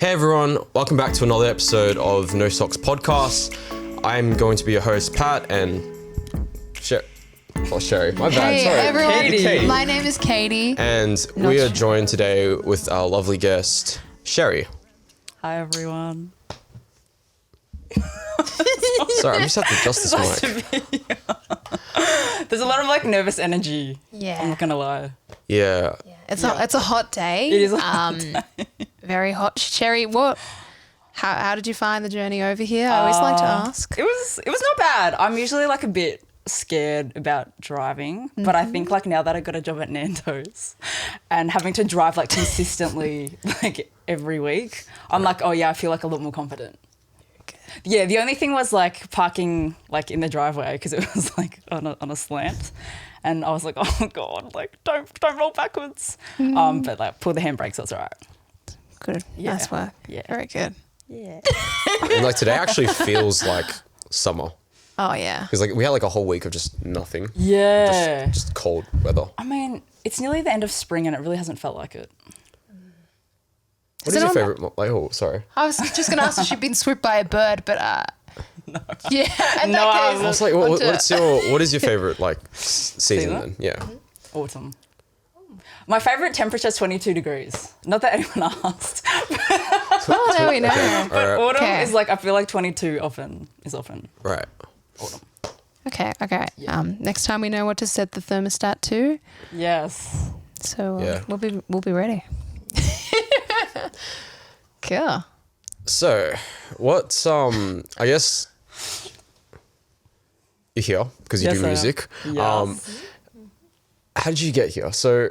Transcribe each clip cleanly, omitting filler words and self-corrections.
Hey everyone, welcome back to another episode of No Socks Podcast. I'm going to be your host, Pat, and Sherry. My bad, Hey sorry. everyone, Katie. my name is Katie. And we are joined today with our lovely guest, Sherry. Hi everyone. Sorry, I just have to adjust this mic. There's a lot of like nervous energy. Yeah. I'm not gonna lie. Yeah. It's a hot day. It is a hot day. Very hot. Sherry, how did you find the journey over here? I always like to ask. It was not bad. I'm usually like a bit scared about driving, but I think like now that I got a job at Nando's and having to drive like consistently like every week, I'm like, oh yeah, I feel like a lot more confident. Yeah, the only thing was like parking like in the driveway because it was like on a slant, and I was like, oh god, like don't roll backwards. But like pull the handbrake, so it's alright. Good. Yeah. Nice work. Yeah. Very good. Yeah. And like today actually feels like summer. Oh yeah. Because like we had like a whole week of just nothing. Yeah. Just cold weather. I mean, it's nearly the end of spring and it really hasn't felt like it. What is your favourite? Sorry. I was just going to ask if she'd been swooped by a bird, but No. yeah. In No, that I case, I was like, what is your favourite like season then? Yeah. Autumn. My favourite temperature is 22 degrees. Not that anyone asked. oh, there we know. All right. Autumn Okay. is like, I feel like 22 is often Right. autumn. Okay. Yeah. Next time we know what to set the thermostat to, Yes. so Yeah. we'll be ready. Cool. So, what's I guess you're here because you Yes, do I am. music. Yes. How did you get here? So,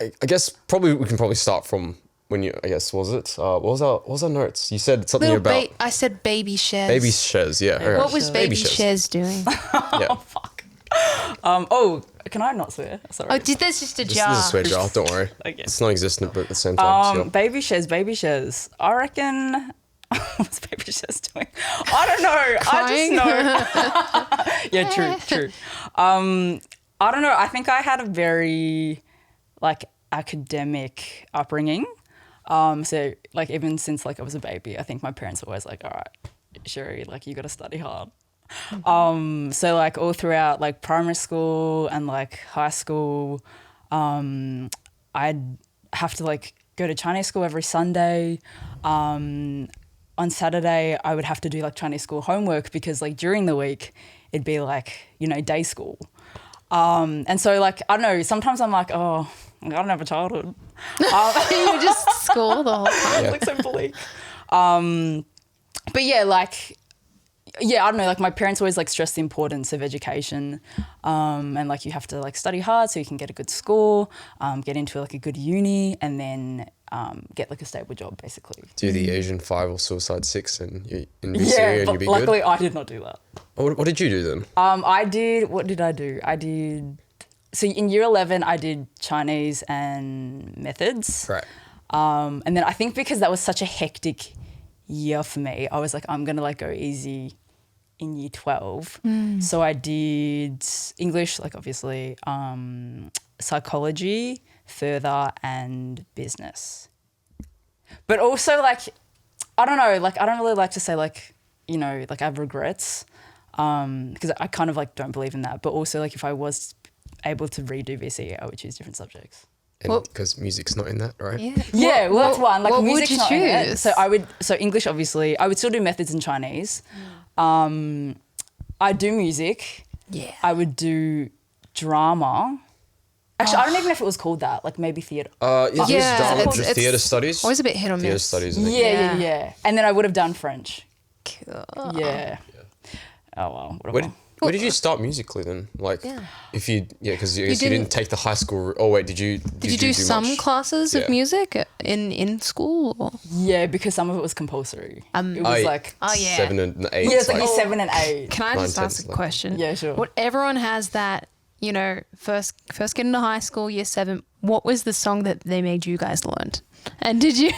I guess we can start from when you. I guess was it? What was our notes? You said something about I said baby Shez. baby shares. Yeah. all right. What was baby shares. Shez doing? Yeah. Fuck. Can I not swear? Sorry. Oh, there's just a This jar. is a swear jar. Don't worry. Okay. It's non-existent, but at the same time. yeah. Baby shares. I reckon. What's Baby shares doing? I don't know. Crying? I just know. Yeah, true. I don't know. I think I had a very like academic upbringing. So like even since like I was a baby, I think my parents were always like, all right, Sherry, like you got to study hard. So like all throughout like primary school and like high school, I'd have to like go to Chinese school every Sunday. On Saturday, I would have to do like Chinese school homework because like during the week, it'd be like, day school. And so like, I don't know, sometimes I'm like, oh, I don't have a childhood. You were just school the whole time. Yeah. Like so bleak. But yeah, I don't know, like my parents always like stress the importance of education, and like you have to like study hard so you can get a good school, get into like a good uni, and then get like a stable job basically. Do the Asian 5 or Suicide 6 and you in BC Yeah, and but you'd be luckily good? I did not do that. What did you do then? What did I do? So in year 11 I did Chinese and methods. Right. And then I think because that was such a hectic year for me, I was like, I'm going to like go easy in year 12. So I did English, like obviously, psychology, further, and business. But also like, I don't know, like I don't really like to say like, like I have regrets because I kind of like don't believe in that. But also like if I was able to redo VC, I would choose different subjects. And because music's not in that, right? Yeah. Yeah, well, that's one. Like what would music's you not in it. choose? So English, obviously. I would still do methods in Chinese. I do music. Yeah. I would do drama. Actually, I don't even know if it was called that. Like maybe theatre. Yeah, drama, it's- just it's theatre studies. Always a bit hit or Theatre miss. studies, I think. Yeah. And then I would have done French. Cool. Yeah. Oh well. Whatever. Where did you start musically then? Like, if you, because you didn't take the high school. Oh wait, did you? Did you do some much? classes Yeah. of music in school? Or? Yeah, because some of it was compulsory. It was like 7 and 8. yeah, it's like year 7 and 8. Can I just 9, 10, ask a like- question? Yeah, sure. What everyone has that, first get into high school, year 7. What was the song that they made you guys learn? And did you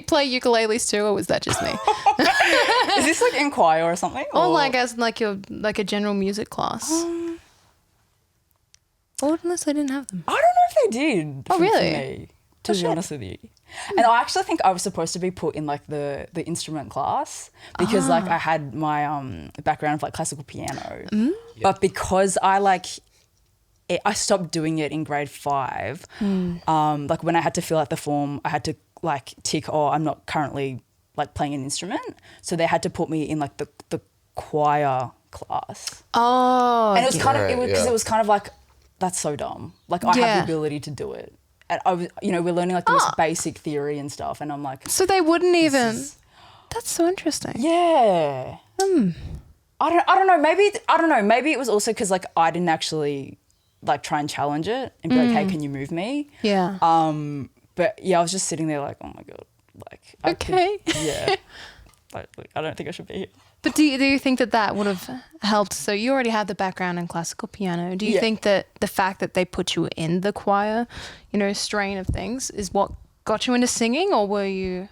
play ukuleles too, or was that just me? Is this like in choir or something? Or like as like a general music class? Or unless they didn't have them. I don't know if they did. Oh, for really? me, to be honest with you. And I actually think I was supposed to be put in like the instrument class because like I had my background of like classical piano. But because I stopped doing it in grade 5, like when I had to fill out the form, I had to like tick, I'm not currently like playing an instrument. So they had to put me in like the choir class. Oh. And it was kind of, because yeah. it was kind of like, that's so dumb. Like I have the ability to do it. And I was, we're learning like the most basic theory and stuff. And I'm like, So they wouldn't even. That's so interesting. yeah. I don't know. Maybe it was also because like I didn't actually like try and challenge it and be like, hey, can you move me? Yeah. But yeah, I was just sitting there like, oh my God. Like, Okay. Yeah. Like, I don't think I should be here. But do you think that would have helped? So you already have the background in classical piano. Do you think that the fact that they put you in the choir, strain of things is what got you into singing, or were you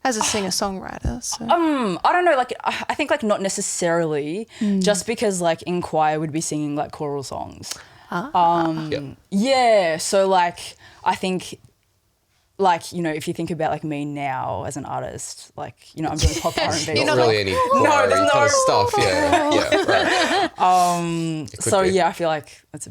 as a singer-songwriter? So. I don't know. Like, I think like not necessarily, just because like in choir we'd be singing like choral songs. Yeah. So like, I think. Like, if you think about like me now as an artist, like, I'm doing pop R&B. Not really any choir there's kind of stuff. Yeah, right. So yeah, I feel like that's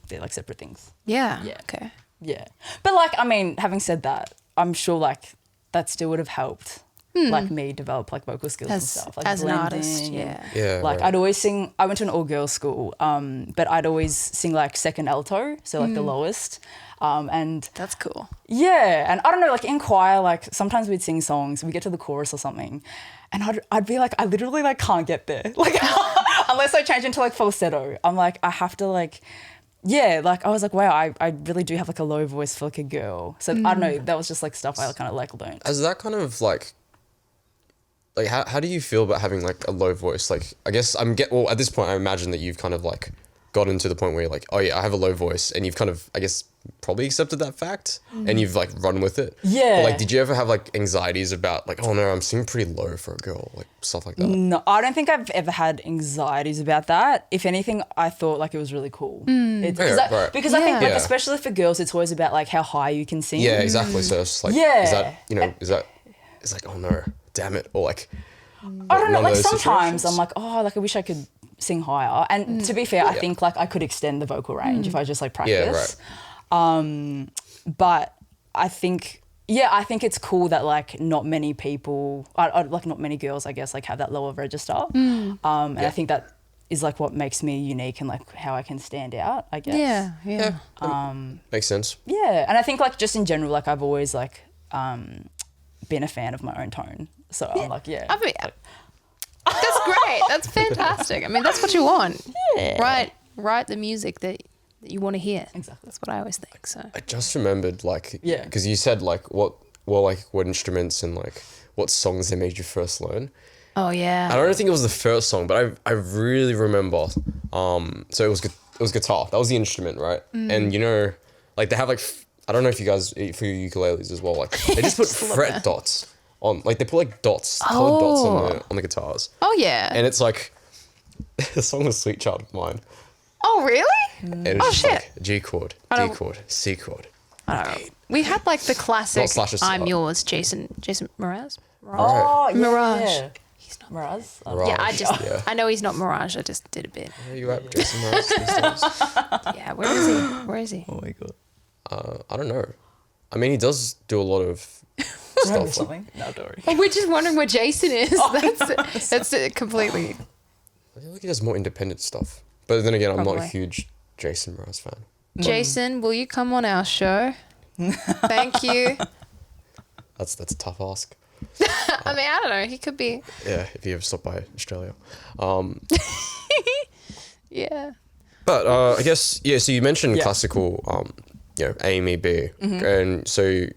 they're like separate things. Yeah. Yeah. Okay. Yeah. But like, I mean, having said that, I'm sure like that still would have helped like me develop like vocal skills and stuff. Like as an blending artist, and, Yeah, like right. I'd always sing, I went to an all-girls school, but I'd always sing like second alto, so like the lowest. And That's cool. yeah, and I don't know, like in choir, like sometimes we'd sing songs, we get to the chorus or something, and I'd be like, I literally like can't get there, like unless I change into like falsetto. I'm like, I have to like, yeah, like I was like, wow, I really do have like a low voice for like a girl. So I don't know, that was just like stuff I kind of like learned. As that kind of like how do you feel about having like a low voice? Like, I guess well, at this point, I imagine that you've kind of like gotten to the point where you're like, oh yeah, I have a low voice, and you've kind of, I guess, probably accepted that fact and you've like run with it. Yeah. But, like, did you ever have like anxieties about like, oh no, I'm singing pretty low for a girl, like stuff like that? No, I don't think I've ever had anxieties about that. If anything, I thought like it was really cool. Because I think like, Yeah. especially for girls, it's always about like how high you can sing. Yeah, exactly. So it's like, Yeah. it's like, oh no, damn it, or like, I don't know. one of Like those sometimes situations? I'm like, oh, like I wish I could sing higher. And to be fair, I think like I could extend the vocal range if I just like practice. Yeah, right. But I think it's cool that like not many people, like not many girls, I guess, like have that lower register. And I think that is like what makes me unique and like how I can stand out, I guess. Yeah. Makes sense. Yeah. And I think like just in general, like I've always like been a fan of my own tone. So I'm like, yeah. I mean, that's great. That's fantastic. I mean, that's what you want. Yeah. Write the music that you want to hear. Exactly. That's what I always think. So I just remembered like, Yeah. because you said like what instruments and like what songs they made you first learn. Oh yeah. I don't think it was the first song, but I really remember. So it was guitar. That was the instrument, right? And like they have like I don't know if you guys for your ukuleles as well. Like they just put fret dots on. Like they put like dots, colored dots on the guitars. Oh yeah. And it's like the song was "Sweet Child of Mine." Oh really? And it was just shit. like G chord, D chord, C chord. We had like the classic Not slashes, "I'm Yours," Jason Mraz. Oh, yeah. Mirage. Yeah. He's not. Mraz. Mirage, I know he's not Mirage. I just did a bit. Where you at, Jason Mraz, these days? Yeah. Where is he? Oh my God. I don't know. I mean, he does do a lot of Remember stuff. something? No, don't worry. We're just wondering where Jason is. That's it completely. I feel like he does more independent stuff. But then again, I'm not a Probably. huge Jason Mraz fan. Jason, will you come on our show? Thank you. That's a tough ask. I mean, I don't know. He could be. Yeah, if you ever stop by Australia. Yeah. But I guess, yeah, so you mentioned Yeah. classical, AMEB. And so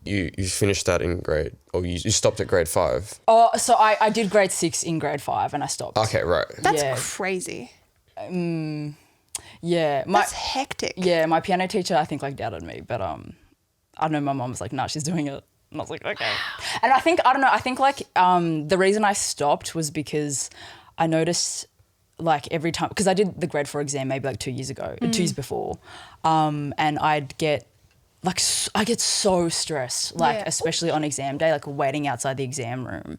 you finished that in grade, or you stopped at grade 5. Oh, so I did grade 6 in grade 5 and I stopped. Okay, right. That's Yeah. crazy. Yeah. That's hectic. Yeah, my piano teacher, I think, like doubted me, but I know my mum was like, "Nah, she's doing it." And I was like, "Okay." And I think like the reason I stopped was because I noticed like every time, because I did the grade 4 exam maybe like 2 years ago, 2 years before, and I'd get like I get so stressed, like Yeah. especially on exam day, like waiting outside the exam room.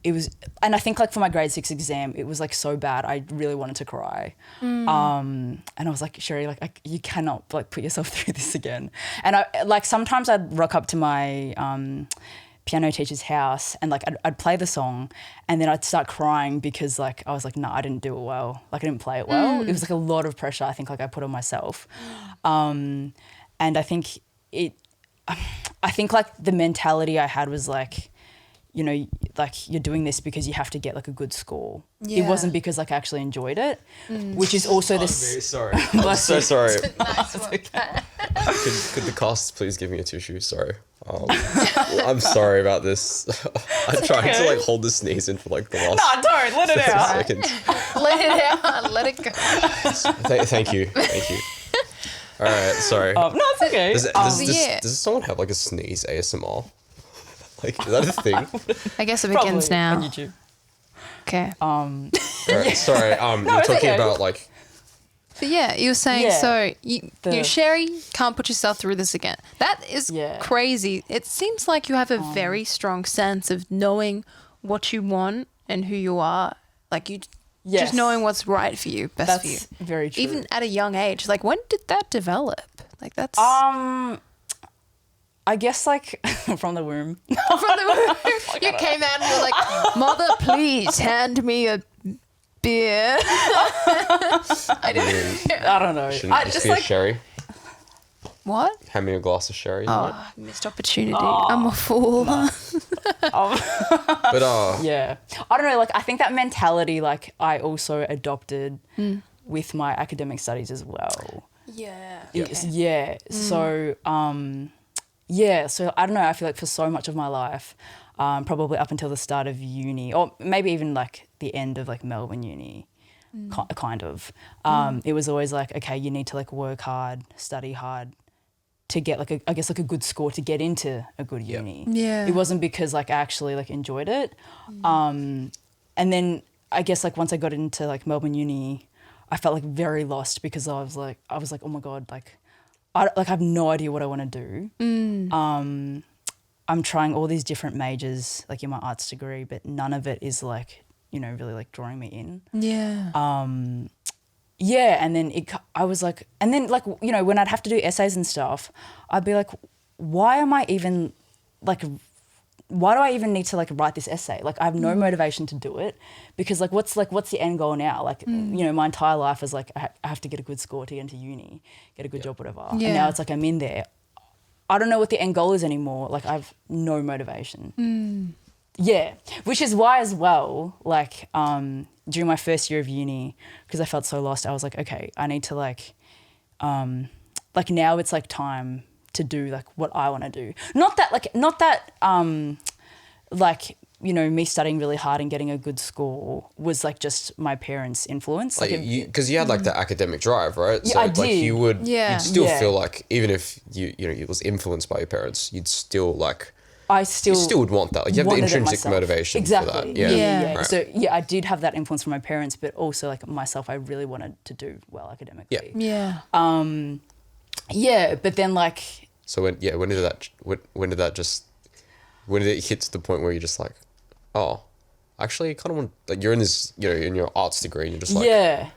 It was, and I think like for my grade 6 exam, it was like so bad. I really wanted to cry. And I was like, Sherry, like you cannot like put yourself through this again. And I like sometimes I'd rock up to my piano teacher's house and like I'd play the song and then I'd start crying because like I was like, no, I didn't do it well. Like I didn't play it well. It was like a lot of pressure I think like I put on myself. And I think like the mentality I had was like, you know, like you're doing this because you have to get like a good score. It wasn't because like I actually enjoyed it, which is also I'm very sorry. I'm so sorry. Could the cast please give me a tissue? Sorry. I'm sorry about this. I'm trying to like hold the sneeze in for like the last No, don't let it out. seconds. Let it out. Let it go. Thank you. All right, sorry. No, it's okay. Does someone have like a sneeze ASMR? Like, is that a thing? I guess it Probably begins now. on YouTube. Okay. All right, sorry. You're it's talking okay. about like. But yeah, you were saying, Yeah. so you know, Sherry can't put yourself through this again. That is Yeah. crazy. It seems like you have a very strong sense of knowing what you want and who you are. Like you Yes. just knowing what's right for you, best for you. That's very true. Even at a young age. Like when did that develop? Like that's I guess like from the womb. from the you came out and you're like, Mother, please hand me a beer. I didn't. I don't know. Shouldn't I just just be a like sherry. What? Hand me a glass of sherry. you know? Oh, missed opportunity. I'm a fool. But yeah. I don't know, like I think that mentality like I also adopted with my academic studies as well. Yeah. Yeah. So yeah, so I don't know, I feel like for so much of my life, probably up until the start of uni or maybe even like the end of like Melbourne uni, kind of, it was always like, okay, you need to like work hard, study hard to get like I guess like a good score to get into a good uni. Yeah. It wasn't because like I actually like enjoyed it. And then I guess like once I got into like Melbourne uni, I felt like very lost because I was like, oh my God, like I have no idea what I want to do. I'm trying all these different majors like in my arts degree, but none of it is like, you know, really like drawing me in. Yeah. Yeah, and then I was like, and then like, you know, when I'd have to do essays and stuff, I'd be like, why do I even need to like write this essay? Like I have no motivation to do it because like what's the end goal now? Like, you know, my entire life is like, I have to get a good score to get into uni, get a good job, whatever. Yeah. And now it's like, I'm in there. I don't know what the end goal is anymore. Like I have no motivation. Yeah, which is why as well, like during my first year of uni, because I felt so lost, I was like, okay, I need to like now it's like time to do like what I want to do. Not that you know, me studying really hard and getting a good score was like just my parents' influence. like because you had like the academic drive, right? Yeah, so I like did. you'd still Yeah. feel like even if you know it was influenced by your parents, you'd still like I you still would want that. Like you have the wanted it intrinsic myself. motivation exactly. for that. Yeah. Right. So yeah, I did have that influence from my parents, but also like myself, I really wanted to do well academically. Yeah. Yeah, but then like So when did it hit to the point where you're just like, oh, actually I kind of want, like you're in this, you know, in your arts degree and you're just like, yeah.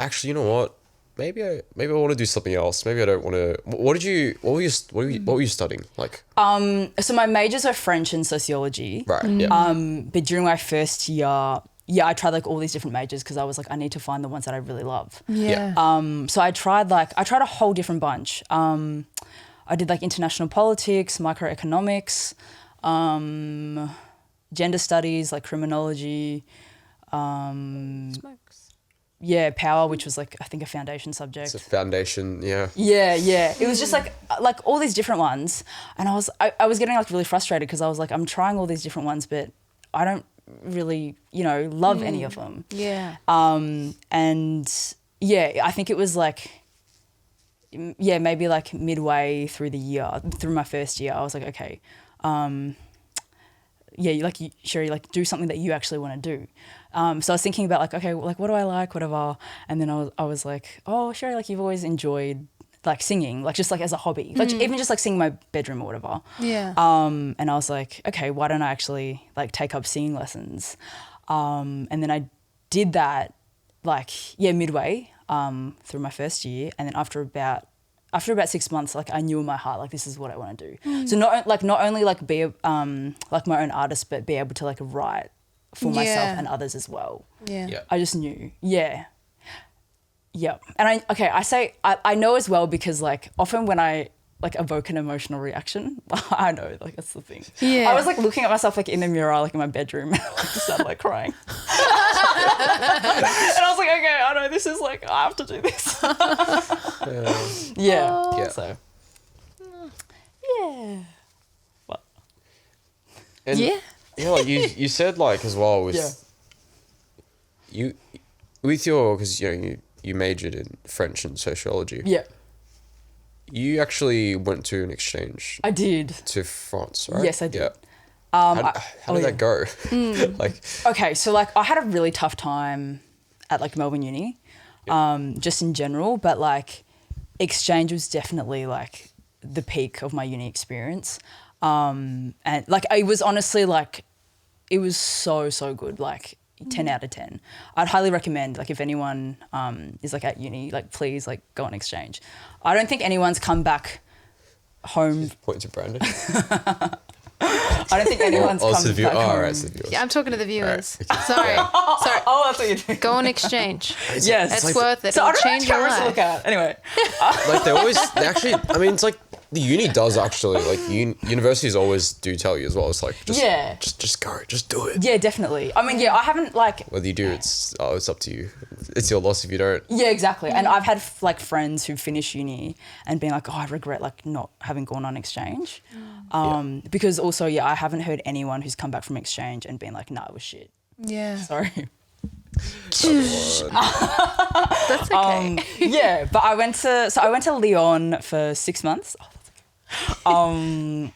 actually, you know what? Maybe I want to do something else. Maybe I don't want to. What were you studying? Like, So my majors are French and sociology. right, yeah. But during my first year, I tried like all these different majors because I was like, I need to find the ones that I really love. Yeah. So I tried a whole different bunch. I did like international politics, microeconomics, gender studies, like criminology, Smokes. yeah, power, which was like I think a foundation subject. It's a foundation, yeah. Yeah. It was just like all these different ones, and I was getting like really frustrated because I was like, I'm trying all these different ones, but I don't really, you know, love any of them. Yeah. And yeah, I think it was like, yeah, maybe like midway through my first year, I was like, okay, yeah, Sherry, like do something that you actually want to do. So I was thinking about like, okay, like what do I like, whatever. And then I was like, oh, Sherry, like you've always enjoyed like singing, like just like as a hobby, like even just like singing in my bedroom or whatever. Yeah. And I was like, okay, why don't I actually like take up singing lessons? And then I did that like, midway through my first year. And then after about 6 months, like I knew in my heart, like this is what I want to do. So not only like be like my own artist, but be able to like write for myself and others as well. Yeah. I just knew. Yeah. And I know as well because like often when I like evoke an emotional reaction, I know like that's the thing. Yeah. I was like looking at myself like in the mirror, like in my bedroom, and I like, just started like crying. And I was like, okay, I know this is like, I have to do this. Yeah. So, yeah. What? And like you said like as well with you with your, because you majored in French and sociology. Yeah. You actually went to an exchange. I did. To France, right? Yes, I did. Yeah. How did that go? Like, okay, so like I had a really tough time at like Melbourne Uni, just in general, but like exchange was definitely like the peak of my uni experience. And like it was honestly like, it was so good, like 10 out of 10. I'd highly recommend, like if anyone is like at uni, like please like go on exchange. I don't think anyone's come back home. point to Brandon. I don't think anyone's come back home. All right, it's the viewers. Yeah, I'm talking to the viewers. Sorry. Oh, that's what you do. Go on exchange. Yes. It's worth it. So I It'll don't know change which your cameras to life. look at. Anyway. Like they actually, I mean, it's like the uni does actually, like universities always do tell you as well. It's like, just go, just do it. Yeah, definitely. I mean, I haven't like... Whether you do, it's up to you. It's your loss if you don't. Yeah, exactly. And I've had like friends who finish uni and been like, oh, I regret like not having gone on exchange. Because also, I haven't heard anyone who's come back from exchange and been like, nah, it was shit. Yeah. Sorry. That's okay. But I went to Lyon for 6 months. So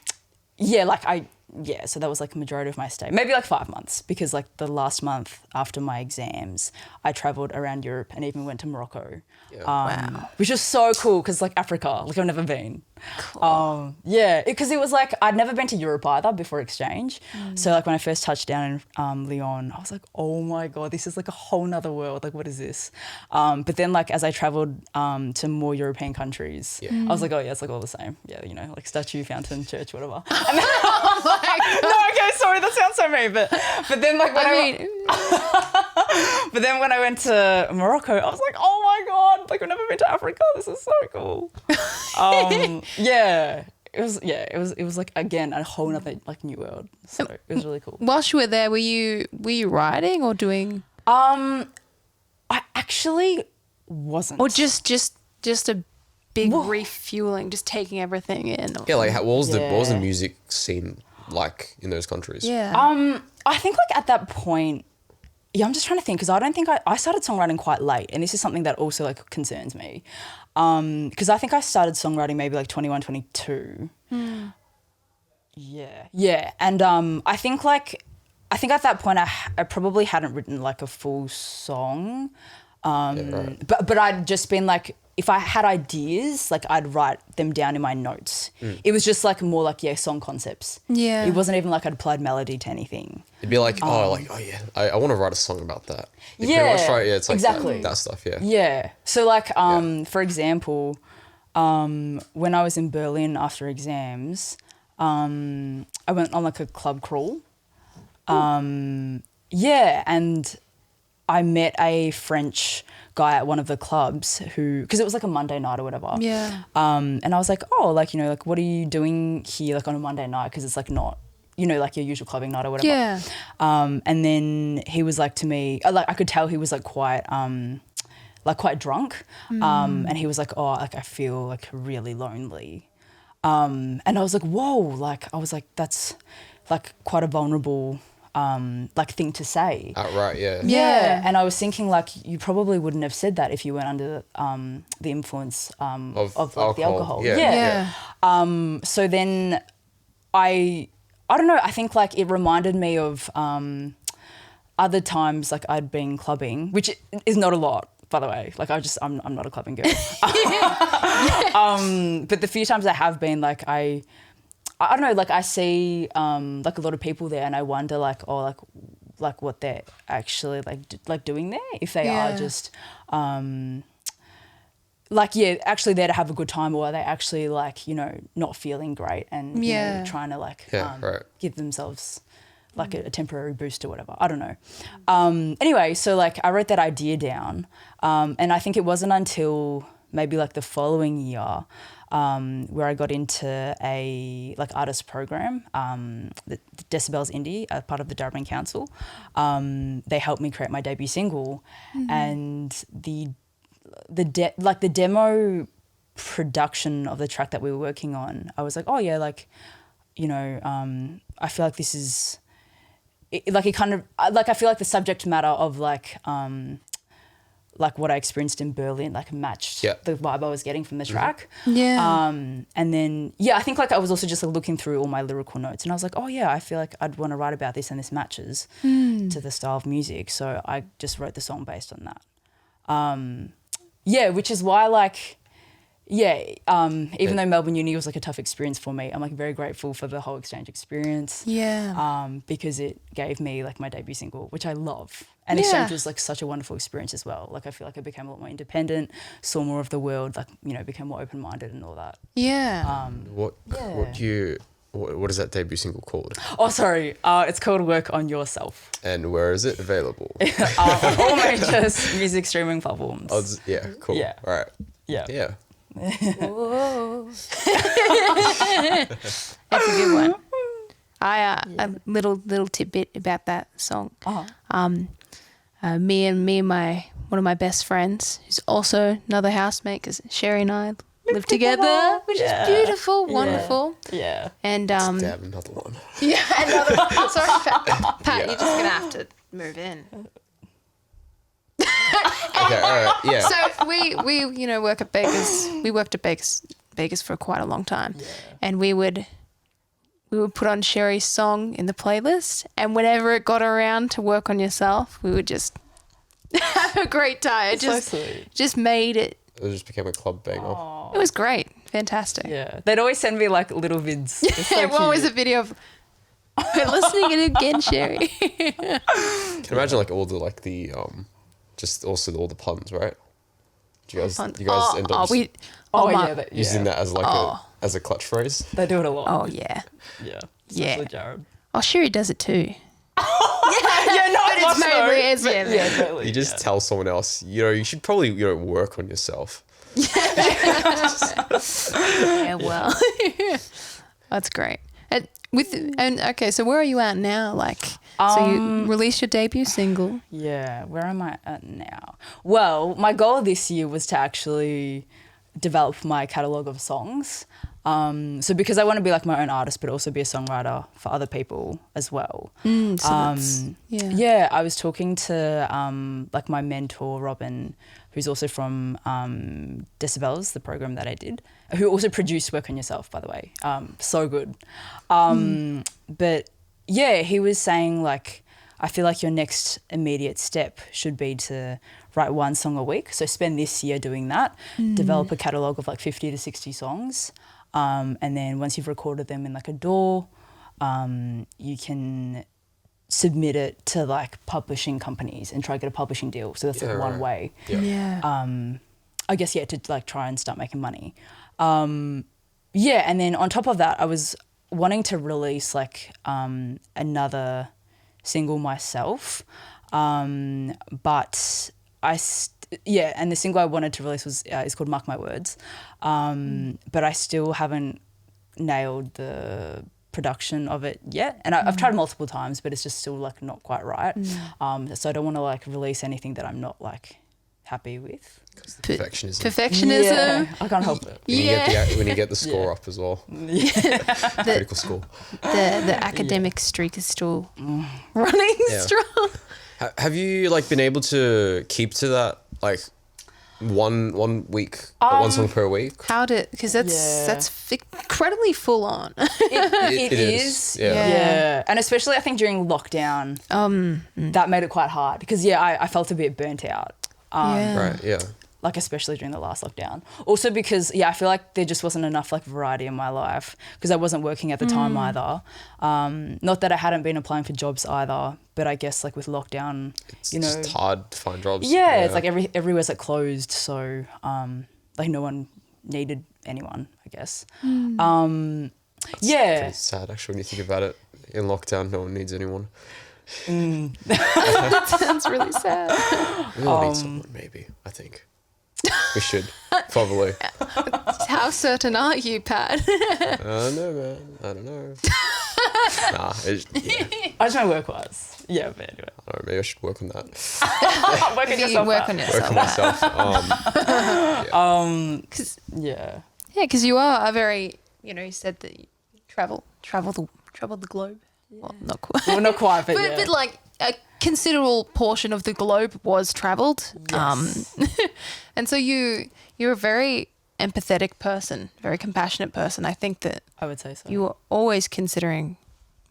that was like the majority of my stay. Maybe like 5 months, because like the last month after my exams, I traveled around Europe and even went to Morocco. Wow. Which was so cool because like Africa, like I've never been. Cool. Because it was like I'd never been to Europe either before exchange. So like when I first touched down in Lyon, I was like, oh my God, this is like a whole nother world. Like, what is this? But then like as I traveled to more European countries, I was like, oh yeah, it's like all the same. Yeah, like statue, fountain, church, whatever. And then, no, okay, sorry, that sounds so mean. But then like but then when I went to Morocco, I was like, oh my God, like I've never been to Africa. This is so cool. It was like again a whole nother like new world. So it was really cool. Whilst you were there, were you writing or doing? I actually wasn't. Or just a big refueling, just taking everything in. Yeah, like what was the music scene like in those countries? Yeah. I think like at that point, I'm just trying to think, because I don't think I started songwriting quite late, and this is something that also like concerns me. Because I think I started songwriting maybe like 21, 22. Yeah. And I think at that point I probably hadn't written like a full song. But I'd just been like, if I had ideas, like I'd write them down in my notes. It was just like more like, song concepts. Yeah. It wasn't even like I'd applied melody to anything. It'd be like, I want to write a song about that. You Yeah, pretty much write, it's like exactly. that stuff, yeah. Yeah. So like, for example, when I was in Berlin after exams, I went on like a club crawl. And I met a French guy at one of the clubs because it was like a Monday night or whatever. Yeah. And I was like, oh, like, like what are you doing here like on a Monday night? Because it's like not, like your usual clubbing night or whatever. Yeah. And then he was like to me, like I could tell he was like quite drunk. And he was like, oh, like I feel like really lonely. And I was like, whoa, like I was like, that's like quite a vulnerable like thing to say. Right, yeah. Yeah. And I was thinking like you probably wouldn't have said that if you weren't under the influence of like the alcohol. Yeah. So then I don't know, I think like it reminded me of other times like I'd been clubbing, which is not a lot by the way. Like I'm not a clubbing girl. But the few times I have been, like I don't know, like I see like a lot of people there, and I wonder like, oh, like what they're actually like doing there, if they are just like, actually there to have a good time, or are they actually like, you know, not feeling great and you know, trying to like give themselves like a temporary boost or whatever. I don't know. Anyway, so like I wrote that idea down, and I think it wasn't until maybe like the following year where I got into a like artist program, the Decibels Indie, part of the Darwin Council. They helped me create my debut single, and the demo production of the track that we were working on, I was like, oh yeah, like, you know, I feel like this is it kind of like, I feel like the subject matter of like what I experienced in Berlin like matched the vibe I was getting from the track. And then I think like I was also just like, looking through all my lyrical notes, and I was like, oh yeah, I feel like I'd want to write about this, and this matches to the style of music. So I just wrote the song based on that. Which is why like even though Melbourne Uni was like a tough experience for me, I'm like very grateful for the whole exchange experience. Because it gave me like my debut single, which I love. And exchange was like such a wonderful experience as well. Like I feel like I became a lot more independent, saw more of the world, like, you know, became more open-minded and all that. What is that debut single called? Oh, sorry. It's called Work on Yourself. And where is it available? On all major music streaming platforms. Cool. Yeah. All right. Yeah. Whoa. That's a good one. A little tidbit about that song. Me and one of my best friends, who's also another housemate, because Sherry and I live together, which is beautiful, wonderful. Yeah. And Damn, another one. Yeah, another one. Sorry, Pat, you're just gonna have to move in. Okay, all right, yeah. So we you know, work at Baker's. We worked at Baker's for quite a long time, and we would put on Sherry's song in the playlist, and whenever it got around to Work on Yourself, we would just have a great time. It just made it. It just became a club banger. It was great, fantastic. Yeah, they'd always send me like little vids. What was a video of? We're listening to it again, Sherry. Can you imagine like all the just also all the puns, right? Do you guys end up using that as like as a clutch phrase? They do it a lot. Oh yeah. Yeah. Especially Jared. Oh, Sherry does it too. But it's mainly totally. You just tell someone else, you know, you should probably, you know, work on yourself. Yeah, well, that's great. Okay, so where are you at now? Like, so you released your debut single. Yeah, where am I at now? Well, my goal this year was to actually develop my catalogue of songs. So because I want to be like my own artist, but also be a songwriter for other people as well. I was talking to like my mentor, Robin, who's also from Decibels, the program that I did, who also produced Work on Yourself, by the way. So good. But yeah, he was saying like, I feel like your next immediate step should be to write one song a week. So spend this year doing that, develop a catalogue of like 50 to 60 songs. And then once you've recorded them in like a DAW, you can submit it to like publishing companies and try to get a publishing deal. So that's like one way. I guess, to like try and start making money. And then on top of that, I was wanting to release like another single myself. But and the single I wanted to release was is called Mark My Words. But I still haven't nailed the production of it yet. And I've tried multiple times, but it's just still like not quite right. So I don't want to like release anything that I'm not like happy with. Perfectionism. Yeah, I can't help it. When you get the score up as well. Critical score. The academic streak is still running strong. Have you like been able to keep to that like one week, one song per week? Because that's incredibly full on. It is. Yeah. And especially I think during lockdown, that made it quite hard because I felt a bit burnt out. Right. Yeah. Like especially during the last lockdown. Also because I feel like there just wasn't enough like variety in my life because I wasn't working at the time either. Not that I hadn't been applying for jobs either, but I guess like with lockdown, It's just hard to find jobs. Yeah, it's like everywhere's like closed, so like no one needed anyone, I guess. Pretty sad actually when you think about it. In lockdown, no one needs anyone. That sounds really sad. We all need someone, maybe. I think we should probably. How certain are you, Pat? I don't know, man. I don't know. Nah, I just want work-wise. Yeah, but anyway. I don't know, maybe I should work on that. Work on You yourself. work on Work yourself. on myself. Yeah. Yeah, because you are a very, you said that you travel the globe. Well, not quite. Well, not quite, but, yeah. But like a considerable portion of the globe was travelled. Yes. And so you're a very empathetic person, very compassionate person. I think that I would say so. you are always considering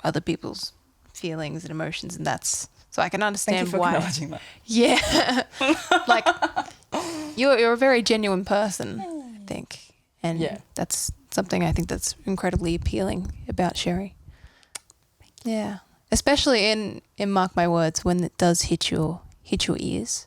other people's feelings and emotions, and that's so I can Thank understand you for why. acknowledging that. Yeah, like you're a very genuine person, I think, and that's something I think that's incredibly appealing about Sherry. Yeah, especially in mark my words when it does hit your ears.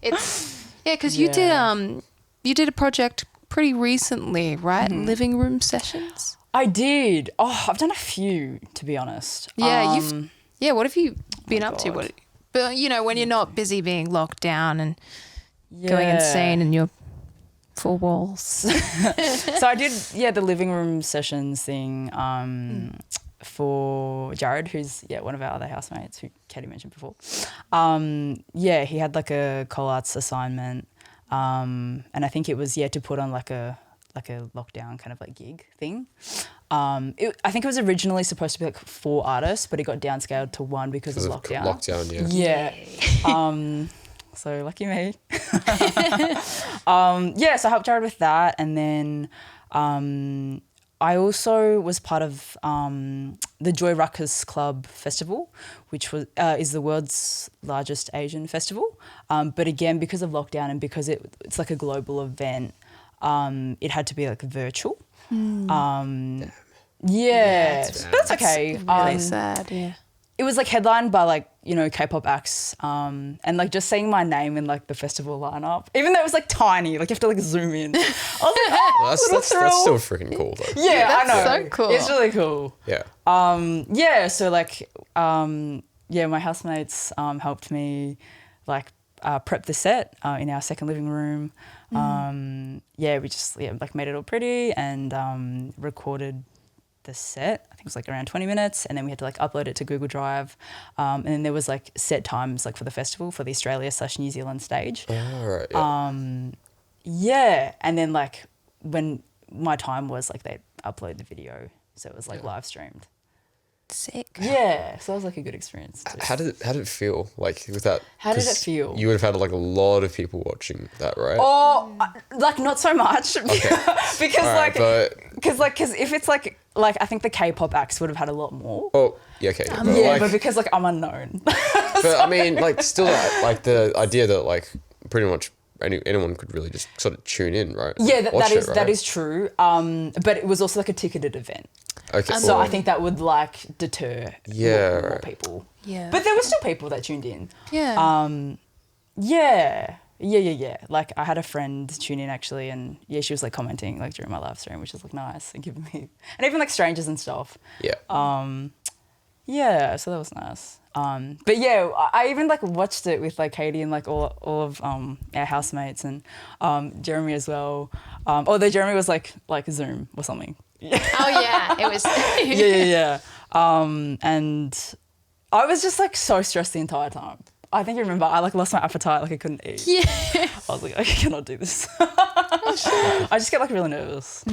It's because you did a project pretty recently, right? Living room sessions. I did. Oh, I've done a few, to be honest. Yeah, what have you been up to? God. But when you're not busy being locked down and going insane in your four walls. So I did, the living room sessions thing for Jared, who's one of our other housemates who Katie mentioned before. He had like a call arts assignment, and I think it was to put on like a lockdown kind of like gig thing. I think it was originally supposed to be like 4 artists, but it got downscaled to 1 because of lockdown. Lockdown, Yeah. So lucky me. So I helped Jared with that, and then I also was part of the Joy Ruckus Club Festival, which is the world's largest Asian festival. But again, because of lockdown and because it's like a global event, it had to be like virtual. But that's okay. Really sad. Yeah. It was like headlined by like, K-pop acts, and like just seeing my name in like the festival lineup, even though it was like tiny, like you have to like zoom in. I was like, that's still freaking cool though. Yeah, that's I know. so cool. It's really cool. Yeah. So like, my housemates helped me like prep the set in our second living room. We just like made it all pretty and recorded the set. I think it was like around 20 minutes, and then we had to like upload it to Google Drive, and then there was like set times like for the festival for the Australia/New Zealand stage. Right. And then like when my time was, like they upload the video, so it was like live streamed. Sick. Yeah, so that was like a good experience too. How did it feel like with that? How did it 'cause feel? You would have had like a lot of people watching that, right? Oh, like not so much because because if it's like I think the K-pop acts would have had a lot more. Oh, yeah, okay. But because like I'm unknown. But I mean, like still, like the idea that like pretty much anyone could really just sort of tune in, right? Yeah, Watch it, right? that is true. But it was also like a ticketed event. Okay. So I think that would like deter more right. people. Yeah. But there were still people that tuned in. Yeah. Yeah. Like I had a friend tune in actually, and she was like commenting like during my live stream, which was like nice and giving me, and even like strangers and stuff. Yeah. So that was nice. But yeah, I even like watched it with like Katie and like all of our housemates and Jeremy as well. Although Jeremy was like Zoom or something. Oh yeah, it was. Yeah. And I was just like so stressed the entire time. I think you remember I like lost my appetite, like I couldn't eat. Yeah. I was like, I cannot do this. I just get like really nervous.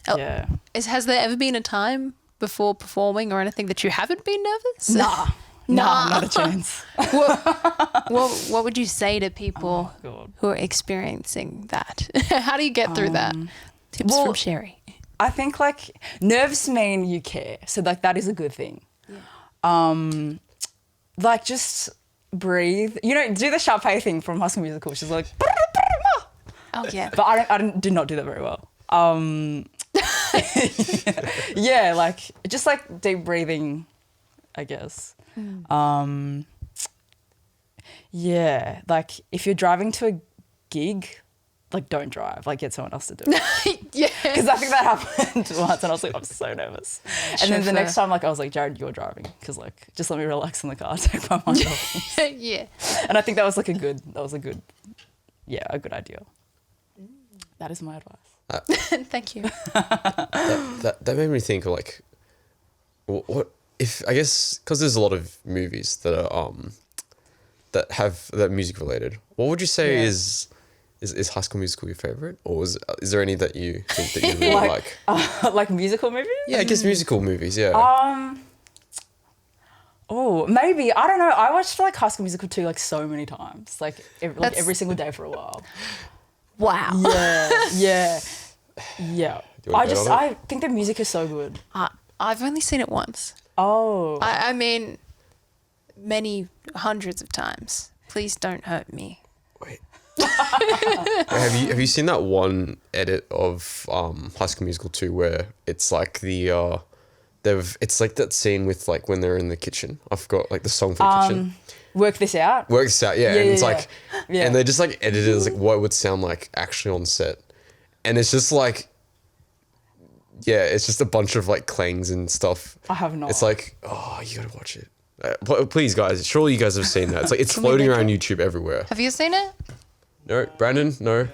Yeah. Has there ever been a time before performing or anything that you haven't been nervous? Nah, not a chance. What would you say to people who are experiencing that? How do you get through that? Tips from Sherry. I think like nerves mean you care. So like that is a good thing. Yeah. Like just breathe. You know, do the Sharpay thing from High School Musical. She's like, Oh yeah. but I did not do that very well. Yeah, like just like deep breathing, I guess. Yeah, like if you're driving to a gig, like don't drive, like get someone else to do it. Yeah. Because I think that happened once and I was like, I'm so nervous. And then the next time, like I was like, Jared, you're driving, because like just let me relax in the car, take my mind off. Yeah. And I think that was a good idea. That is my advice. Thank you. That made me think of like, what if, I guess, because there's a lot of movies that are that have that music related. What would you say is High School Musical your favorite, or is there any that you think that you really like? Like musical movies? Yeah, I guess musical movies. Yeah. Oh, maybe, I don't know. I watched like High School Musical 2 like so many times, like every single day for a while. Wow. Yeah. Do you wanna bet on it? I think the music is so good. I've only seen it once. Oh. I mean, many hundreds of times. Please don't hurt me. Wait. Have you seen that one edit of High School Musical 2 where it's like it's like that scene with like when they're in the kitchen. I forgot like the song for the kitchen. Work This Out? Work This Out, yeah. Yeah, And it's yeah, like, yeah. and they just like edited it as like what it would sound like actually on set. And it's just like, yeah, it's just a bunch of like clangs and stuff. I have not. It's like, oh, you gotta watch it. Please, guys, surely you guys have seen that. It's like, it's floating around YouTube everywhere. Have you seen it? No, Brandon, no.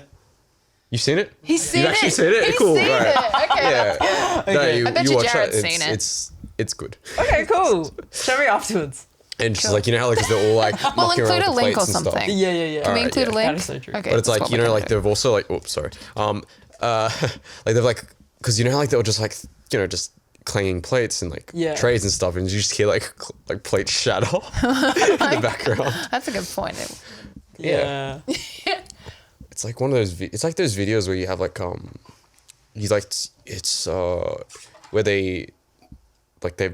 You've seen it? He's seen You've it. actually seen it? He's Cool, seen right. it. Okay. Yeah. No, I bet you watch Jared's that. seen it. It's good. Okay, cool. Show me afterwards. And just like, you know how like 'cause they're all like We'll mucking include around a with the link or plates and stuff. something. Yeah. Can we Alright, include a yeah. link? That is so true. Okay. But it's that's like, what you we're know, gonna like do. they've also like, oops, sorry. Like they've like, because you know how like they were just like, you know, just clanging plates and like Yeah. trays and stuff, and you just hear like plates shatter in the background. That's a good point. Yeah. It's like one of those. It's like those videos where you have like it's where they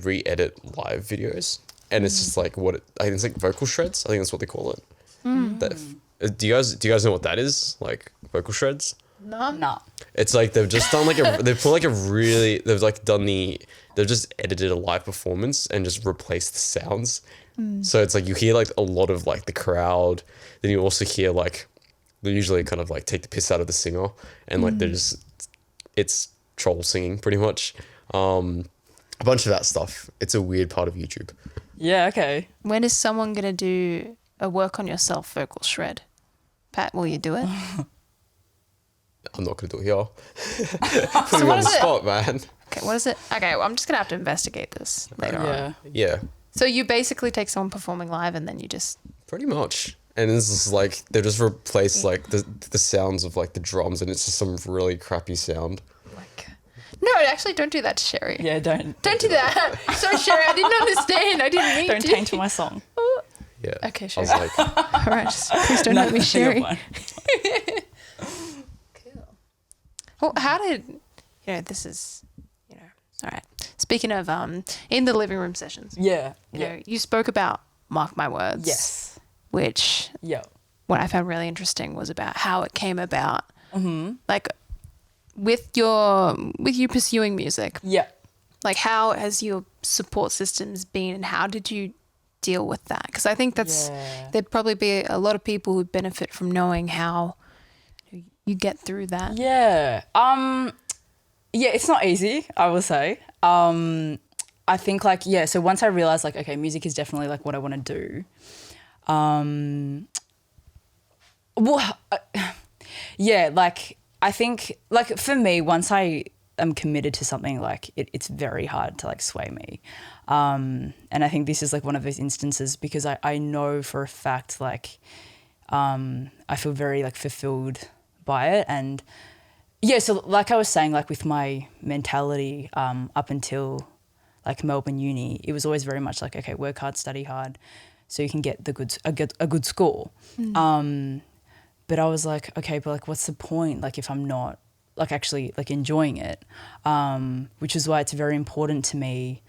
re-edit live videos, and it's just like I think it's like vocal shreds. I think that's what they call it. Do you guys know what that is? Like vocal shreds? No. It's like they've just done like they've just edited a live performance and just replaced the sounds. So it's like you hear like a lot of like the crowd, then you also hear like they usually kind of like take the piss out of the singer, and like it's troll singing pretty much. A bunch of that stuff. It's a weird part of YouTube. Yeah, okay. When is someone gonna do a work on yourself vocal shred? Pat, will you do it? I'm not gonna do it here. Put me on the spot, man. Okay, what is it? Okay, well, I'm just gonna have to investigate this later on. Yeah. Yeah, So you basically take someone performing live and then you just pretty much. And it's just like they just replace like the sounds of like the drums, and it's just some really crappy sound. like. No, actually, don't do that to Sherry. Yeah, don't Don't do that. Sorry, Sherry, I didn't understand. I didn't mean don't to. taint my song. Yeah. Okay, I sure. was like, All right, just, please don't hurt me, you're Sherry. fine. Cool. Well, how did this is all right. Speaking of in the living room sessions, Yeah. you know, you spoke about Mark My Words. Yes. Which Yeah. what I found really interesting was about how it came about. Like with you pursuing music, Yeah. like how has your support systems been, and how did you deal with that? Because I think there'd probably be a lot of people who benefit from knowing how you get through that. Yeah. Yeah, it's not easy, I will say. I think so once I realized like, okay, music is definitely like what I want to do. Like I think like for me, once I am committed to something, like it's very hard to like sway me. And I think this is like one of those instances because I know for a fact like I feel very like fulfilled by it. And yeah, so like I was saying, like with my mentality up until like Melbourne uni, it was always very much like, okay, work hard, study hard, so you can get a good score. But I was like, okay, but like what's the point like if I'm not like actually like enjoying it? Which is why it's very important to me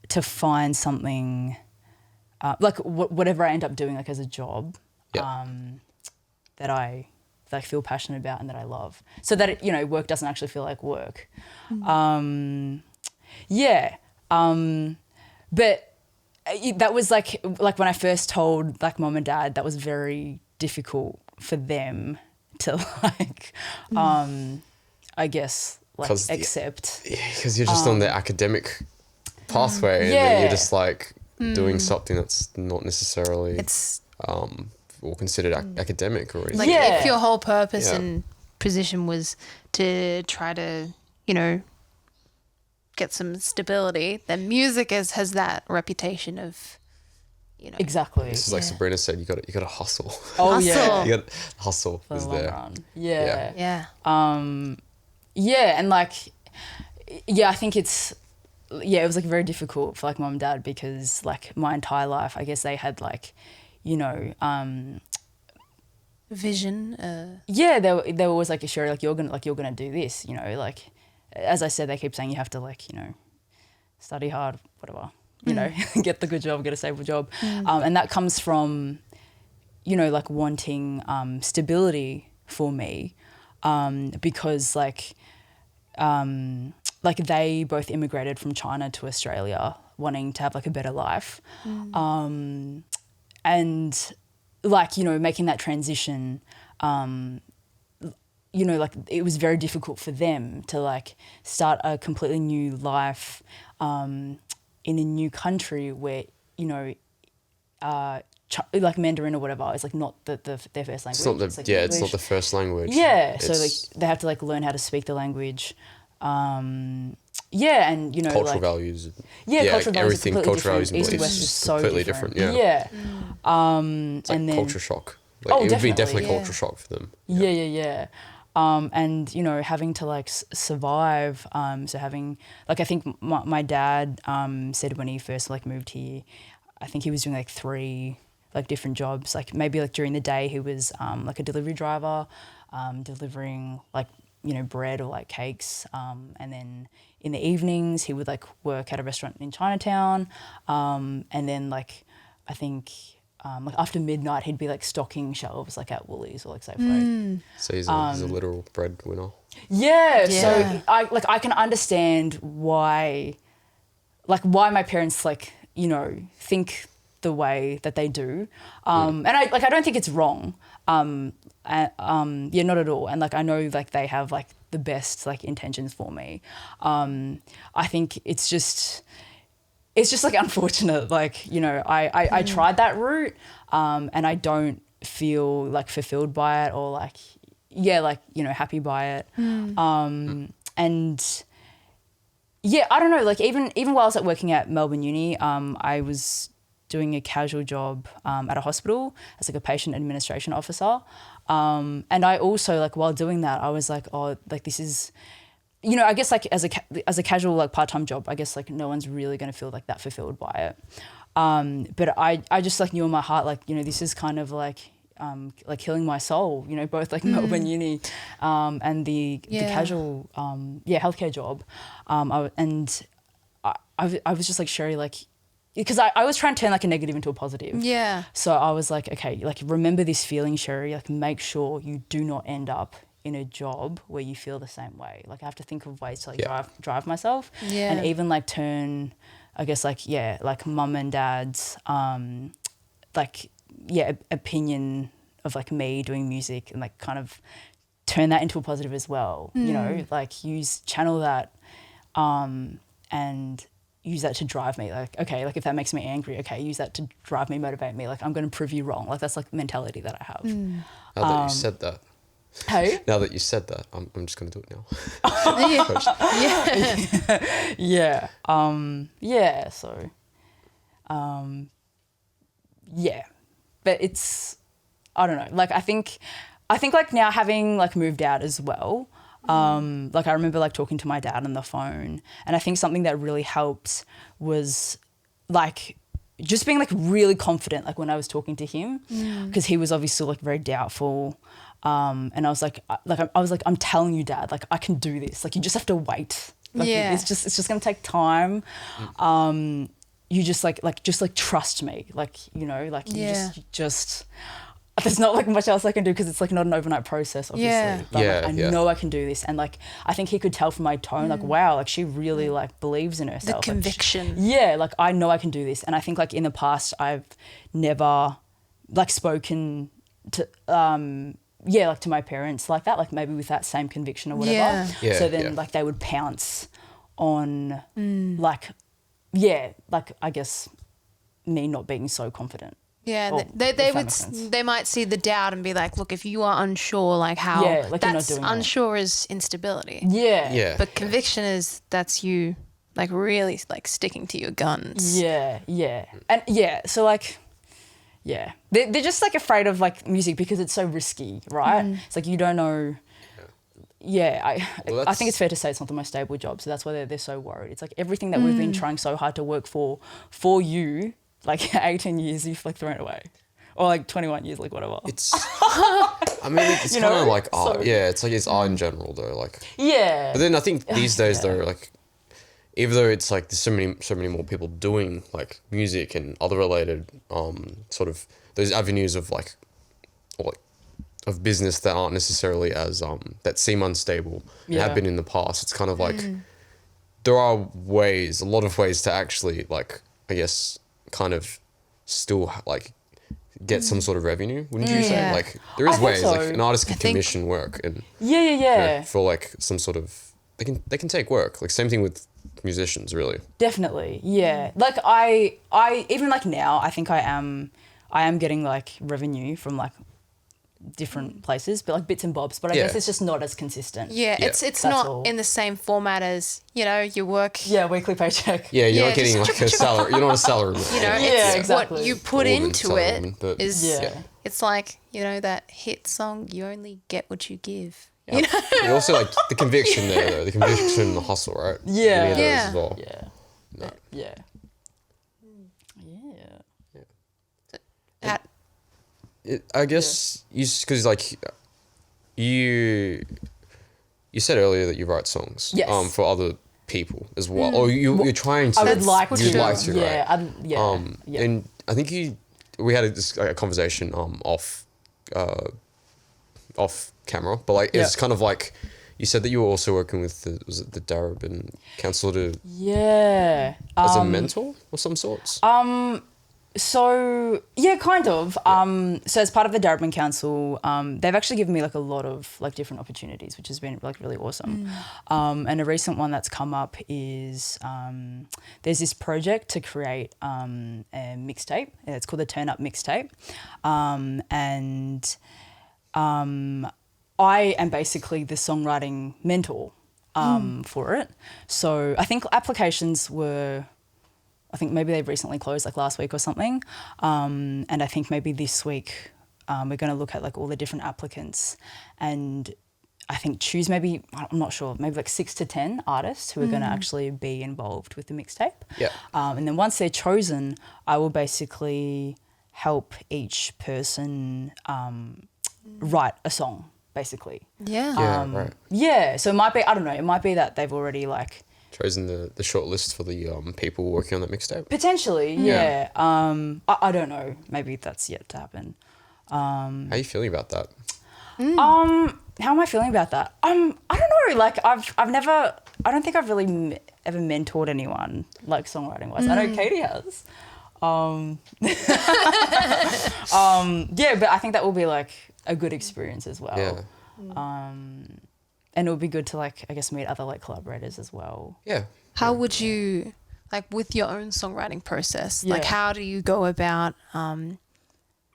to find something like whatever I end up doing like as a job, Yeah. that I like feel passionate about and that I love, so that it, you know, work doesn't actually feel like work. Yeah. But that was like when I first told like mom and dad, that was very difficult for them to like, I guess like accept. Because you're just on the academic pathway, and then you're just like doing something that's not necessarily or considered academic or anything. Like if your whole purpose Yeah. and position was to try to, you know, get some stability, then music has that reputation of, you know. Exactly. This is like Sabrina said, you got to hustle. Oh yeah. Hustle. You got hustle For is the long there. run. Yeah. Yeah. Yeah, and like, yeah, I think it was like very difficult for like mom and dad, because like my entire life, I guess they had like, you know, Vision. yeah, they were always like, sure, like you're gonna do this, you know, like, as I said, they keep saying you have to like, you know, study hard, whatever, you know, get the good job, get a stable job, and that comes from, you know, like wanting stability for me, because like they both immigrated from China to Australia wanting to have like a better life. And like, you know, making that transition, you know, like it was very difficult for them to like start a completely new life in a new country where, you know, like Mandarin or whatever is like not their first language. It's not the like it's not English. the first language. Yeah, so It's like they have to like learn how to speak the language. Yeah, and you know, cultural like, values. Yeah, cultural values are everything, completely cultural values and different. East and beliefs West is is so completely different. different. Yeah. It's like And then culture shock. Like, it would be definitely culture shock for them. Yeah. And you know, having to like survive. So having like, I think my dad said when he first like moved here, I think he was doing like 3 like different jobs. Like maybe like during the day he was like a delivery driver, delivering like, you know, bread or like cakes, and then in the evenings he would like work at a restaurant in Chinatown, and then like I think like after midnight he'd be like stocking shelves like at Woolies or like Safeway. So he's a literal breadwinner. Yeah, Yeah. so I can understand why my parents like, you know, think the way that they do, and I don't think it's wrong. Yeah, not at all. And like I know like they have like the best like intentions for me. I think it's just like unfortunate. Like, you know, I tried that route, and I don't feel like fulfilled by it or like, yeah, like, you know, happy by it. And yeah, I don't know. Like even while I was like working at Melbourne Uni, I was doing a casual job at a hospital as like a patient administration officer. And I also like while doing that, I was like, oh, like this is, you know, I guess like as a casual like part-time job, I guess like no one's really going to feel like that fulfilled by it. But I just like knew in my heart, like, you know, this is kind of like healing my soul, you know, both like Melbourne Uni and the casual healthcare job. I was just like, Sherry, like, because I was trying to turn like a negative into a positive. Yeah. So I was like, okay, like remember this feeling, Sherry, like make sure you do not end up in a job where you feel the same way. Like I have to think of ways to like drive myself. Yeah. And even like turn, I guess like, yeah, like mum and dad's opinion of like me doing music and like kind of turn that into a positive as well. You know, like channel that and use that to drive me. Like, okay, like if that makes me angry, okay, use that to drive me, motivate me. Like I'm going to prove you wrong. Like that's like the mentality that I have. Now that you said that. Hey? Now that you said that, I'm just going to do it now. Yeah. Yeah. So, yeah, but it's, I don't know. Like, I think like now having like moved out as well, like I remember like talking to my dad on the phone, and I think something that really helped was like just being like really confident, like when I was talking to him, because he was obviously like very doubtful. And I was like, I'm telling you, Dad, like I can do this. Like you just have to wait. Like, it's just gonna take time. you just like trust me, like, you know, like you Yeah. just there's not like much else I can do because it's like not an overnight process, obviously. Yeah. But Yeah, like, I yeah. know I can do this, and like I think he could tell from my tone, like wow, like she really like believes in herself. The Like, conviction. yeah, like I know I can do this, and I think like in the past I've never like spoken to like to my parents like that, like maybe with that same conviction or whatever. Yeah. Yeah, So then yeah. like they would pounce on like like I guess me not being so confident. Yeah, Or, they if that would makes sense. they might see the doubt and be like, look, if you are unsure, like how Yeah, like you're not that's doing it. unsure is instability. Yeah. Yeah. But conviction is that's you like really like sticking to your guns. Yeah, yeah. And yeah, so like, yeah. They're just like afraid of like music because it's so risky, right? It's like you don't know. Yeah, Well, I that's- think it's fair to say it's not the most stable job, so that's why they're so worried. It's like everything that we've been trying so hard to work for you, like 18 years, you've like thrown away. Or like 21 years, like whatever. It's, I mean, it's You kind know? of like art. So- Yeah, it's like it's art in general though. Like, Yeah. but then I think these days Yeah. though, like, even though it's like there's so many more people doing like music and other related sort of those avenues of like, or like of business that aren't necessarily as that seem unstable and Yeah. have been in the past. It's kind of like there are ways, a lot of ways to actually like, I guess, kind of still like get some sort of revenue, wouldn't you say? Yeah. Like there is I think ways, like so. an artist can I think- commission work and Yeah, you know, yeah. for like some sort of they can take work. Like same thing with musicians, really. Definitely, yeah. Like I even like now, I think I am getting like revenue from like different places, but like bits and bobs. But I Yeah. guess it's just not as consistent. Yeah, Yeah. it's That's not all. in the same format as, you know, your work. Yeah, weekly paycheck. Yeah, you're Yeah, not getting just like a salary. You're not a salary. You know, Yeah, it's exactly. what you put More than into it salaryman, but- is Yeah. it's like, you know, that hit song, you only get what you give. Yeah. You also like the conviction there though, the conviction and the hustle, right? Yeah. You need those Yeah. as well. Yeah. No. Yeah. Yeah. I guess you because like you said earlier that you write songs Yes. for other people as well, or you're trying to. I would like You'd to. like to, Yeah. right? Yeah. And I think we had a conversation off camera, but like it's Yeah. kind of like you said that you were also working with the Darabin Council Yeah. as a mentor or some sorts. So yeah, kind of. So as part of the Darabin Council, they've actually given me like a lot of like different opportunities, which has been like really awesome. And a recent one that's come up is there's this project to create a mixtape. It's called the Turn Up Mixtape, and I am basically the songwriting mentor for it. So I think applications were. I think maybe they've recently closed like last week or something. And I think maybe this week we're going to look at like all the different applicants and I think choose maybe, I'm not sure, maybe like 6 to 10 artists who are going to actually be involved with the mixtape. Yeah. And then once they're chosen, I will basically help each person write a song, basically. Yeah. Yeah, right. Yeah, so it might be, I don't know, it might be that they've already like, Chosen the short list for the people working on that mixtape. potentially, Yeah. yeah. I don't know. Maybe that's yet to happen. How are you feeling about that? How am I feeling about that? I don't know. Like I've never. I don't think I've really ever mentored anyone like songwriting wise. I know Katie has. Yeah, but I think that will be like a good experience as well. Yeah. And it would be good to like I guess meet other like collaborators as well. Yeah. How would you, like with your own songwriting process, like Yeah. how do you go about, you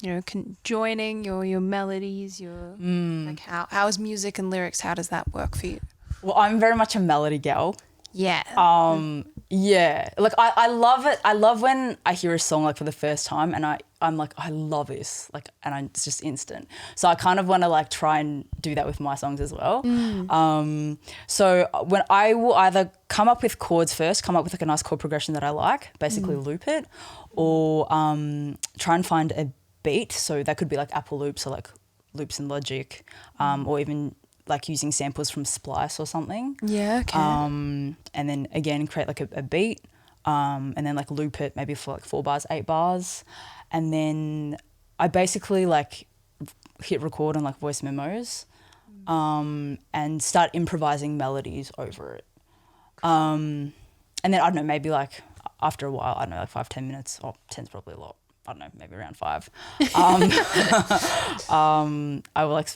know, joining your melodies, your, like how is music and lyrics, how does that work for you? Well, I'm very much a melody gal. Yeah. Yeah, like I love it. I love when I hear a song like for the first time and I'm like, I love this, like, and it's just instant. So I kind of want to like try and do that with my songs as well. So when I will either come up with chords first, come up with like a nice chord progression that I like, basically loop it, or try and find a beat. So that could be like Apple loops or like loops in Logic, or even like using samples from Splice or something. Yeah, okay. And then again create like a beat, and then like loop it maybe for like 4 bars, 8 bars. And then I basically like hit record on like voice memos and start improvising melodies over it. And then I don't know, maybe like after a while, I don't know, like 5-10 minutes, or 10's probably a lot. I don't know, maybe around 5. I will like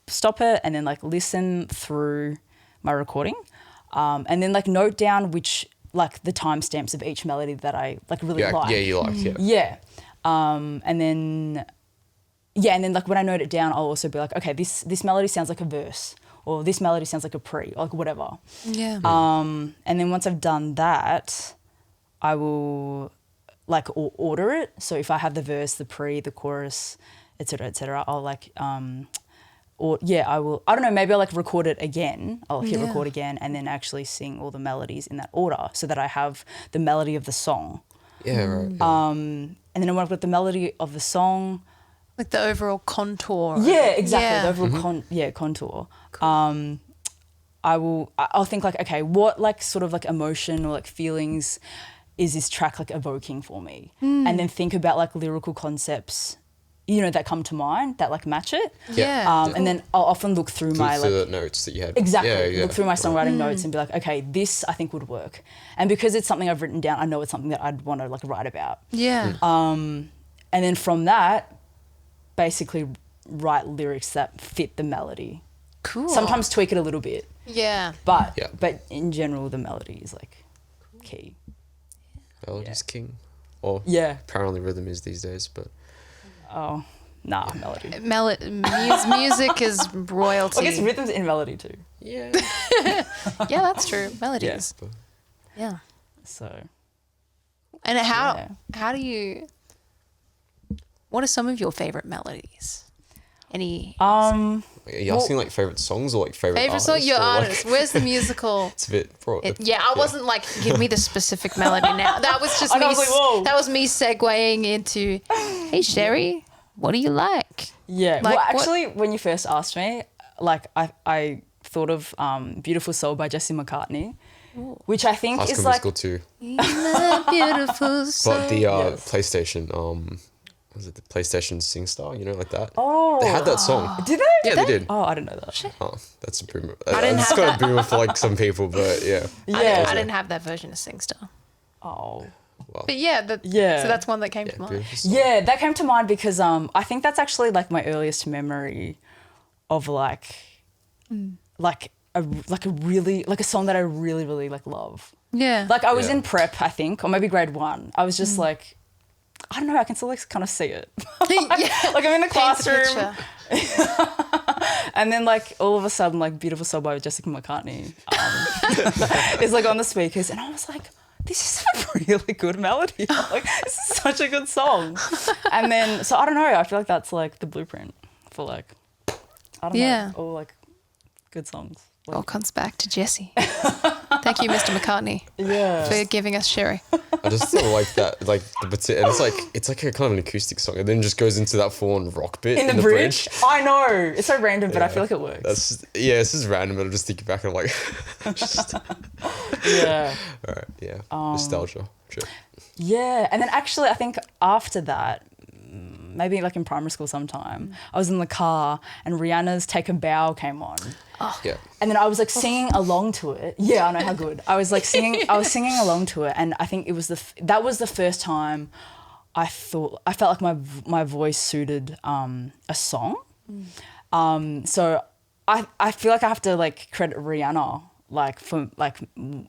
stop it and then like listen through my recording, and then like note down which like the timestamps of each melody that I like really like. Yeah, you like, yeah. Yeah. And then like when I note it down, I'll also be like, okay, this melody sounds like a verse, or this melody sounds like a pre, or like whatever. Yeah. And then once I've done that, I will like order it. So if I have the verse, the pre, the chorus, et cetera, I'll like, or yeah, I will, I don't know, maybe I'll like record it again. I'll hit record again and then actually sing all the melodies in that order so that I have the melody of the song. Yeah, right. Yeah. And then when I've got the melody of the song, Like the overall contour. yeah, exactly, Yeah. the overall contour. Cool. I'll think like, okay, what like sort of like emotion or like feelings is this track like evoking for me? And then think about like lyrical concepts, you know, that come to mind that like match it. Yeah. And then I'll often look through my through like the notes that you had. exactly Yeah. look through my songwriting notes and be like, okay, this I think would work. And because it's something I've written down, I know it's something that I'd want to like write about. Yeah. And then from that, basically write lyrics that fit the melody. Cool. Sometimes tweak it a little bit, Yeah. but Yeah. but in general, the melody is like key. Melody's king. Or Yeah. apparently rhythm is these days, but Oh, nah, melody. Music is royalty. I guess rhythm's in melody too. yeah. Yeah, that's true. Melodies. Yeah. So And Yeah. how do you? What are some of your favorite melodies? Any Are you asking like favorite songs or like favorite favorite artists? song? Your or, like- artist. Where's the musical? It's a bit broad. I wasn't like, give me the specific melody now. That was just I me. know, I was like, whoa. That was me segueing into, hey Sherry, what do you like? yeah. Like, Well, what- actually, when you first asked me, like I thought of "Beautiful Soul" by Jesse McCartney, which I think High is School like Musical too. Beautiful soul. But the Yes. PlayStation, was it the PlayStation SingStar? You know, like that. Oh. They had that song. Did they? Yeah, they did. Oh, I didn't know that. Oh, that's a boomer. didn't It's have got a boomer for like some people, but yeah. Yeah. I didn't have that version of SingStar. Oh. Well, But yeah, Yeah. So that's one that came to mind. beautiful song. Yeah, that came to mind because I think that's actually like my earliest memory of like a really like a song that I really really like love. Yeah. Like I was Yeah. in prep, I think, or maybe grade 1. I was just like, I don't know, I can still like kind of see it. Like I'm in the Paint the classroom, picture. and then like all of a sudden, like "Beautiful Soul" by Jessica McCartney is like on the speakers, and I was like, this is a really good melody. Like this is such a good song. And then so I don't know, I feel like that's like the blueprint for like I don't Yeah. know, all like good songs. Like, All comes back to Jesse. Thank you, Mr. McCartney, yeah. for giving us Sherry. I just sort of like that, like the bit, and it's like a kind of an acoustic song, and then just goes into that full-on rock bit In the bridge? I know. It's so random, but I feel like it works. This is random, but I'm just thinking back and I'm like, just, Yeah. all right, yeah, nostalgia. Sure. Yeah. And then actually, I think after that, maybe like in primary school sometime, I was in the car and Rihanna's Take a Bow came on. Yeah. And then I was like singing along to it. Yeah, I know how good. I was singing along to it. And I think it was that was the first time I felt like my voice suited a song. So I feel like I have to like credit Rihanna like for like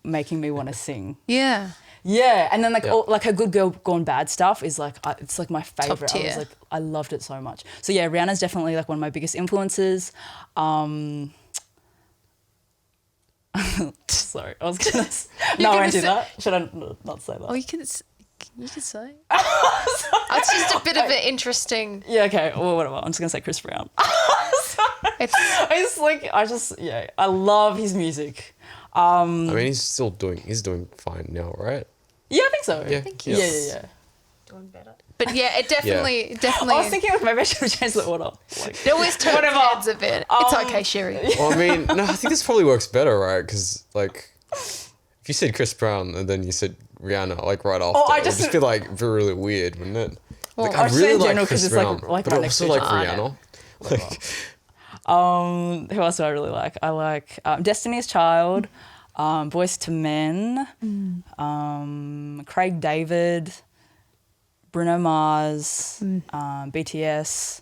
making me want to sing. Yeah. Yeah, and then like Yeah. all, like her Good Girl Gone Bad stuff is like it's like my favorite. I tier. was like I loved it so much. So yeah, Rihanna's definitely like one of my biggest influences. Sorry, I was gonna. No, I gonna won't do say- that. Should I not say that? Oh, you can say. It's just a bit of an interesting. Yeah, okay. Well, whatever. I'm just gonna say Chris Brown. It's I love his music. I mean, he's doing fine now, right? Yeah, I think so. Yeah. Yeah. doing better. But yeah, it definitely. I was thinking maybe I should have changed the order. Like, It always turns Whatever. heads a bit. It's okay, Sherry. Well, I mean, no, I think this probably works better, right? Because like, if you said Chris Brown and then you said Rihanna like right after. I It'd just- just be like really weird, wouldn't it? Like I I just say really in like general 'cause Chris it's, like, Brown, right but I next also to like each Rihanna. Like Who else do I really like? I like Destiny's Child, Boyz II Men, Craig David, Bruno Mars, BTS.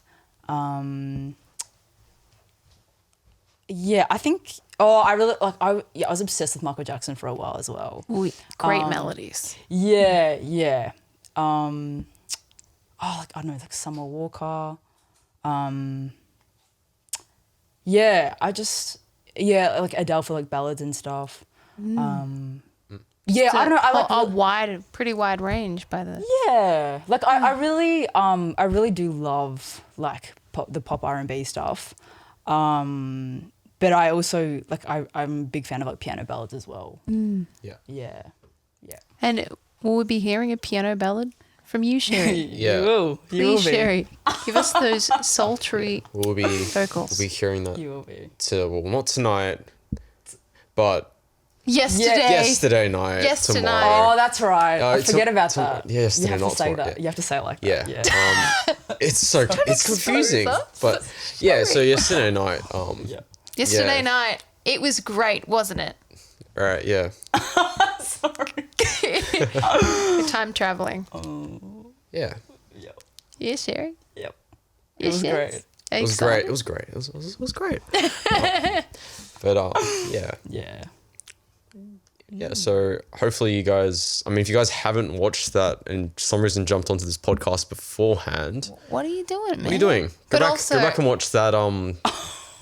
Yeah, I think. Oh, I really like. I was obsessed with Michael Jackson for a while as well. Great melodies. Yeah, yeah. Like I don't know, like Summer Walker. Yeah, like Adele for like ballads and stuff. Yeah, I don't know. I like pretty wide range by the. yeah, like I really do love like the pop R&B stuff. But I also like I'm a big fan of like piano ballads as well. yeah. Yeah. And will we be hearing a piano ballad from you, Sherry? Yeah. You will. You will Please, be. Sherry, give us those sultry We'll be vocals. hearing that You will be. well, not tonight, but Yesterday. night. Yesterday. Tomorrow. Oh, that's right. I forget about tomorrow. that. Yeah, yesterday, you have not to say tomorrow, that. yeah. You have to say it like Yeah. that. Yeah. It's confusing, but yeah. So yesterday night. Yesterday Yeah. night. It was great, wasn't it? Right. Yeah. Sorry. We're time traveling. Yeah. Yep. Yeah, Sherry. Yep. It Yes, was yes. great. Are you It was great. excited? It was great. It was great. But yeah. Yeah. Yeah, so hopefully you guys, I mean, if you guys haven't watched that and for some reason jumped onto this podcast beforehand, What are you doing, man? what are you doing? But Go also back and watch that,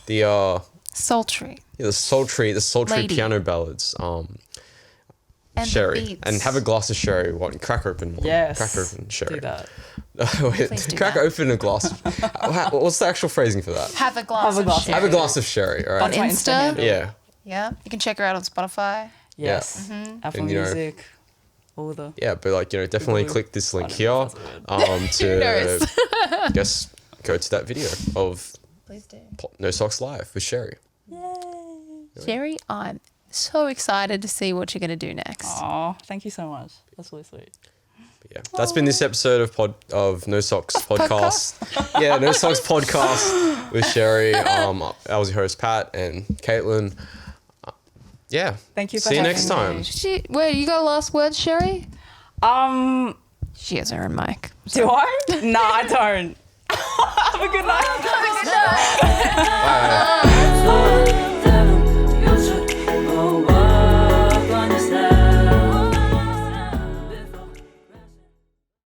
the sultry. sultry Lady. piano ballads, And the sherry. beats. And have a glass of sherry, crack open one. Yes. Crack open sherry. Do that. Please Wait, do crack that. open a glass. What's the actual phrasing for that? Have a glass Have a glass of Have a sherry. glass of sherry, all On right? my Insta. Insta handle. Yeah. Yeah. You can check her out on Spotify. Yes. Mm-hmm. Apple And, you know, Music. All the. Yeah, but like, definitely Google. click this link I don't here know if that's a word. knows? to just go to that video of Please do. No Socks Live with Sherry. Sherry, I'm so excited to see what you're going to do next. Aw, thank you so much. That's really sweet. But yeah, that's been this episode of No Socks Podcast. Yeah, No Socks Podcast with Sherry. I was your host, Pat, and Caitlyn. Yeah. Thank you for See you having next me. time. Wait, you got last words, Sherry? She has her own mic. Do I? No, I don't. Have a good night. Bye.